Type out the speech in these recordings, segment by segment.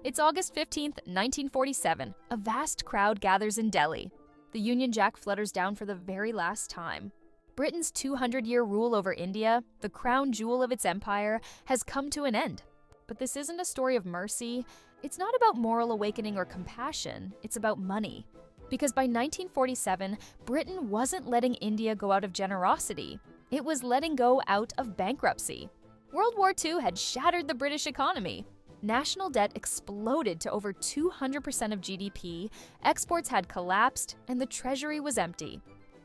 It's August 15th, 1947. A vast crowd gathers in Delhi. The Union Jack flutters down for the very last time. Britain's 200-year rule over India, the crown jewel of its empire, has come to an end. But this isn't a story of mercy. It's not about moral awakening or compassion. It's about money. Because by 1947, Britain wasn't letting India go out of generosity. It was letting go out of bankruptcy. World War II had shattered the British economy. National debt exploded to over 200% of GDP, exports had collapsed, and the treasury was empty.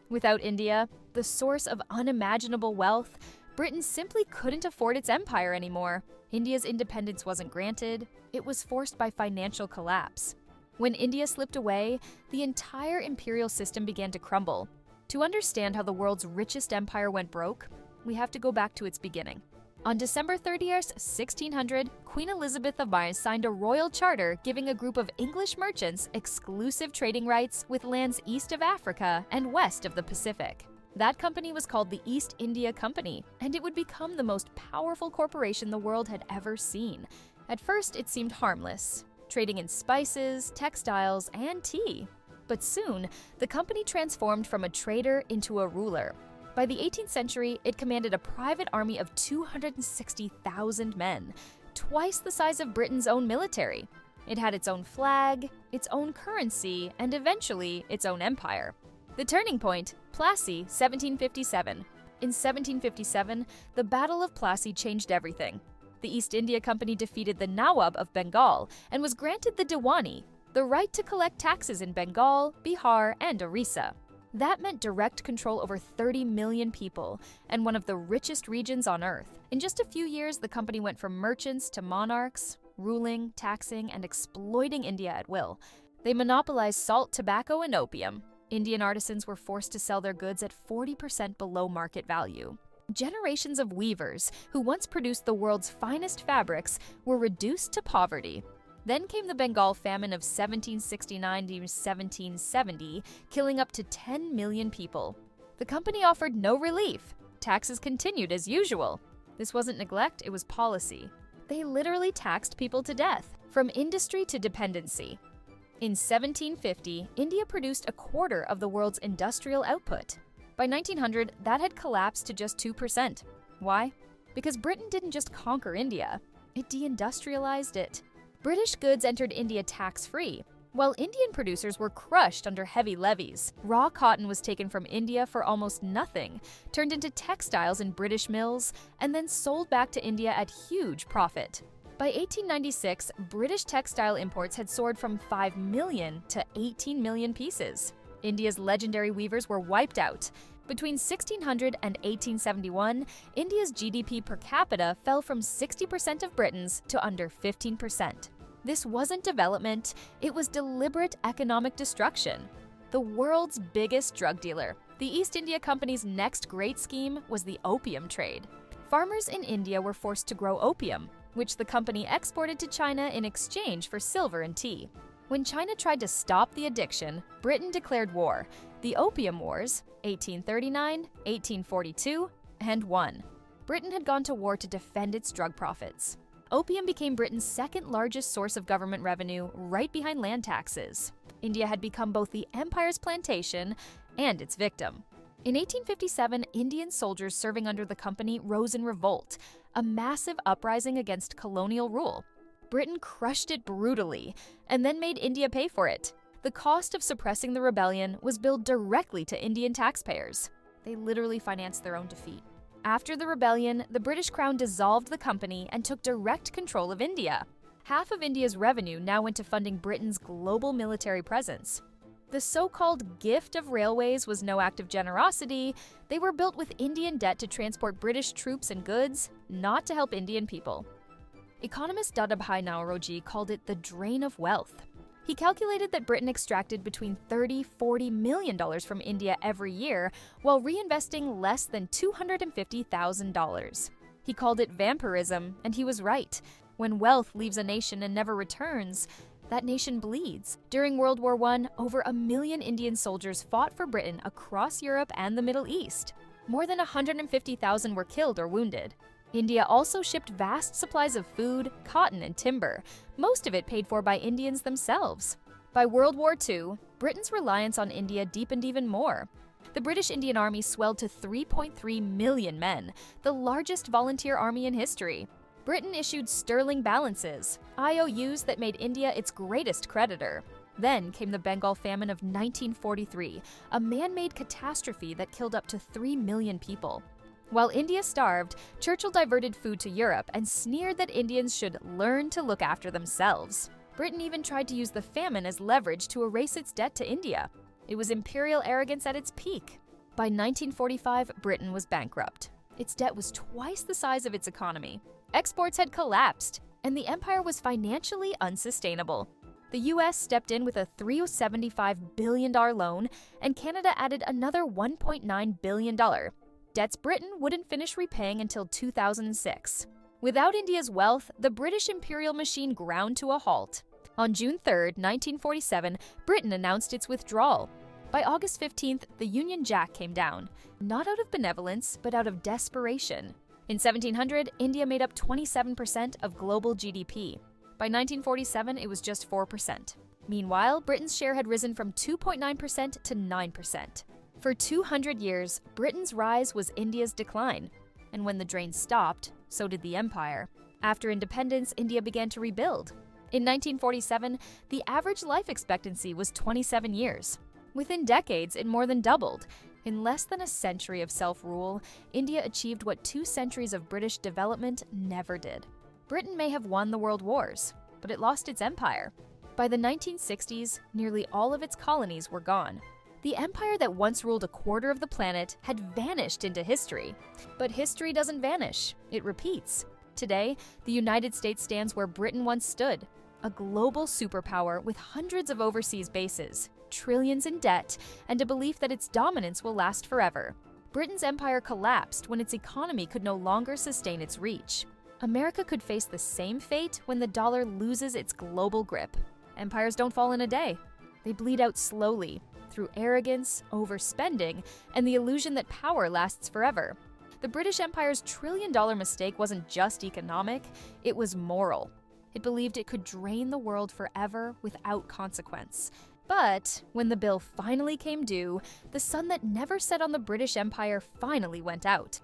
Without India, the source of unimaginable wealth, Britain simply couldn't afford its empire anymore. India's independence wasn't granted, it was forced by financial collapse. When India slipped away, the entire imperial system began to crumble. To understand how the world's richest empire went broke, we have to go back to its beginning. On December 30th, 1600, Queen Elizabeth of Mars signed a royal charter giving a group of English merchants exclusive trading rights with lands east of Africa and west of the Pacific. That company was called the East India Company, and it would become the most powerful corporation the world had ever seen. At first, it seemed harmless, trading in spices, textiles, and tea. But soon, the company transformed from a trader into a ruler. By the 18th century, it commanded a private army of 260,000 men, twice the size of Britain's own military. It had its own flag, its own currency, and eventually its own empire. The turning point, Plassey, 1757. In 1757, the Battle of Plassey changed everything. The East India Company defeated the Nawab of Bengal and was granted the Diwani, the right to collect taxes in Bengal, Bihar, and Orissa. That meant direct control over 30 million people and one of the richest regions on Earth. In just a few years, the company went from merchants to monarchs, ruling, taxing, and exploiting India at will. They monopolized salt, tobacco, and opium. Indian artisans were forced to sell their goods at 40% below market value. Generations of weavers, who once produced the world's finest fabrics, were reduced to poverty. Then came the Bengal Famine of 1769 to 1770, killing up to 10 million people. The company offered no relief. Taxes continued as usual. This wasn't neglect, it was policy. They literally taxed people to death, from industry to dependency. In 1750, India produced a quarter of the world's industrial output. By 1900, that had collapsed to just 2%. Why? Because Britain didn't just conquer India, it de-industrialized it. British goods entered India tax-free, while Indian producers were crushed under heavy levies. Raw cotton was taken from India for almost nothing, turned into textiles in British mills, and then sold back to India at huge profit. By 1896, British textile imports had soared from 5 million to 18 million pieces. India's legendary weavers were wiped out. Between 1600 and 1871, India's GDP per capita fell from 60% of Britain's to under 15%. This wasn't development, it was deliberate economic destruction. The world's biggest drug dealer, the East India Company's next great scheme was the opium trade. Farmers in India were forced to grow opium, which the company exported to China in exchange for silver and tea. When China tried to stop the addiction, Britain declared war, the Opium Wars, 1839, 1842, and won. Britain had gone to war to defend its drug profits. Opium became Britain's second largest source of government revenue, right behind land taxes. India had become both the empire's plantation and its victim. In 1857, Indian soldiers serving under the company rose in revolt, a massive uprising against colonial rule. Britain crushed it brutally, and then made India pay for it. The cost of suppressing the rebellion was billed directly to Indian taxpayers. They literally financed their own defeat. After the rebellion, the British Crown dissolved the company and took direct control of India. Half of India's revenue now went to funding Britain's global military presence. The so-called gift of railways was no act of generosity. They were built with Indian debt to transport British troops and goods, not to help Indian people. Economist Dadabhai Naoroji called it the drain of wealth. He calculated that Britain extracted between $30–40 million from India every year while reinvesting less than $250,000. He called it vampirism, and he was right. When wealth leaves a nation and never returns, that nation bleeds. During World War I, over 1 million Indian soldiers fought for Britain across Europe and the Middle East. More than 150,000 were killed or wounded. India also shipped vast supplies of food, cotton, and timber, most of it paid for by Indians themselves. By World War II, Britain's reliance on India deepened even more. The British Indian Army swelled to 3.3 million men, the largest volunteer army in history. Britain issued sterling balances, IOUs that made India its greatest creditor. Then came the Bengal Famine of 1943, a man-made catastrophe that killed up to 3 million people. While India starved, Churchill diverted food to Europe and sneered that Indians should learn to look after themselves. Britain even tried to use the famine as leverage to erase its debt to India. It was imperial arrogance at its peak. By 1945, Britain was bankrupt. Its debt was twice the size of its economy. Exports had collapsed, and the empire was financially unsustainable. The US stepped in with a $375 billion loan, and Canada added another $1.9 billion. Debts Britain wouldn't finish repaying until 2006. Without India's wealth, the British imperial machine ground to a halt. On June 3, 1947, Britain announced its withdrawal. By August 15th, the Union Jack came down, not out of benevolence, but out of desperation. In 1700, India made up 27% of global GDP. By 1947, it was just 4%. Meanwhile, Britain's share had risen from 2.9% to 9%. For 200 years, Britain's rise was India's decline. And when the drain stopped, so did the empire. After independence, India began to rebuild. In 1947, the average life expectancy was 27 years. Within decades, it more than doubled. In less than a century of self-rule, India achieved what 2 centuries of British development never did. Britain may have won the world wars, but it lost its empire. By the 1960s, nearly all of its colonies were gone. The empire that once ruled a quarter of the planet had vanished into history. But history doesn't vanish, it repeats. Today, the United States stands where Britain once stood, a global superpower with hundreds of overseas bases, trillions in debt, and a belief that its dominance will last forever. Britain's empire collapsed when its economy could no longer sustain its reach. America could face the same fate when the dollar loses its global grip. Empires don't fall in a day. They bleed out slowly, through arrogance, overspending, and the illusion that power lasts forever. The British Empire's trillion-dollar mistake wasn't just economic, it was moral. It believed it could drain the world forever without consequence. But when the bill finally came due, the sun that never set on the British Empire finally went out.